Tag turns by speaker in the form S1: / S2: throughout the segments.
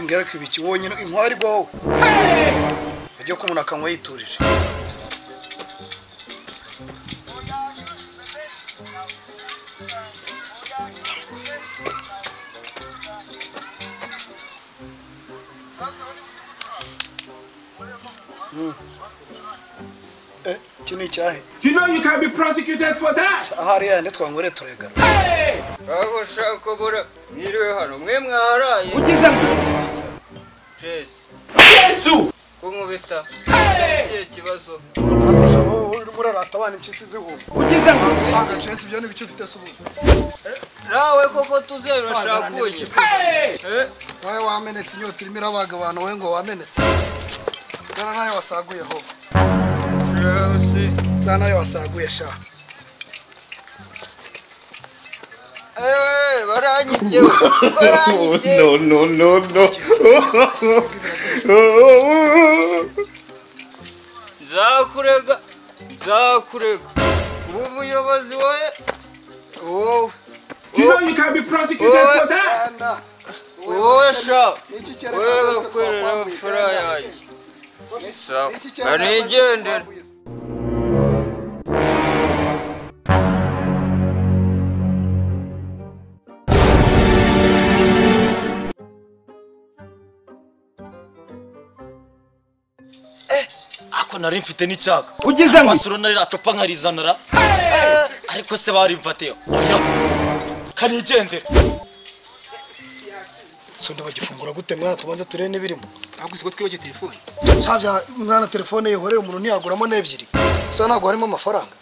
S1: Mbwira ko ibiki wonyine inkwari gwaho ajya kumuna kanwa yiturije kini cyahe
S2: You know you can be prosecuted for that.
S1: ahariya ne twangore turegara
S3: aho shaka bora niriwe hano mwe mwaharaye
S2: Ugize Yesu
S3: kumubita ikihe kibazo
S1: uri murarata abana impyisi zihuba
S2: ugize
S1: agacetse ibyo ni bice ufite subu
S3: nawe koko tuzero shakuye
S1: wawe wamenetse inyota irimo irabaga abantu we ngo wamenetse zana nayo wasaguye ho zana nayo wasaguye sha
S3: baranyibye
S2: no
S3: zakurega ubu muyobozi wawe
S2: You know you can be prosecuted for that.
S3: wowe sha wewe kwerera amafaranga yanjye sawa banigendera
S4: ako nari mfite n'icyaga
S2: Ugize ngo
S4: basuro nari ratopa nkarizanara ariko se bari mfateyo kanigendera
S1: so ndabagifungura gute mwana tubanze turene n'ibirimo
S2: ntabwo isiko twibaje telefone
S1: cyabya mwana telefone yihorera umuntu ntiyaguramo n'ebyiri so ntabwo harimo amafaranga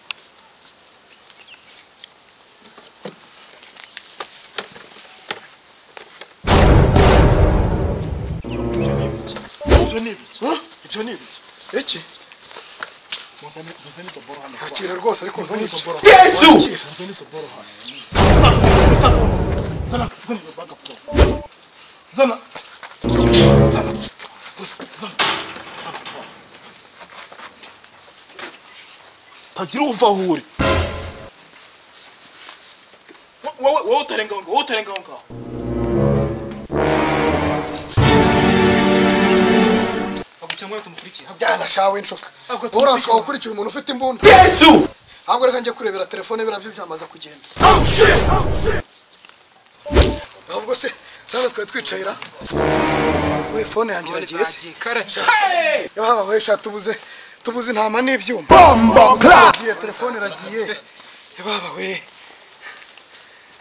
S1: ibyo ni ibiki iki akira rwose ariko ntuyice
S2: Yesu
S1: zana
S4: tagira umva hure wowe utarenga ngo
S2: agucamwe tumukurikiye
S1: jyana shawe inshoka urashobora gukurikira umuntu ufite imbunda
S2: Yesu
S1: ahubwo reka njye kurebera telefone birabyo byamaze kugenda ahubwo se sanga twe twicayira we phone yanjye iragiye se yaba we sha tubuze intama n'ibyuma iragiye telefone iragiye yaba we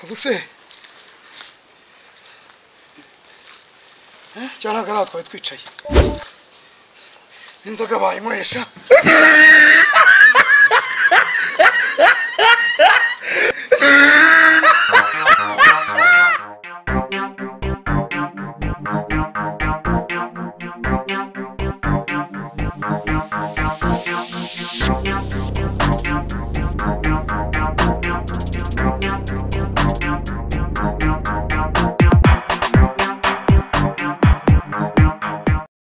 S1: abuse cyane gara twe twicaye inzoga bayinywesha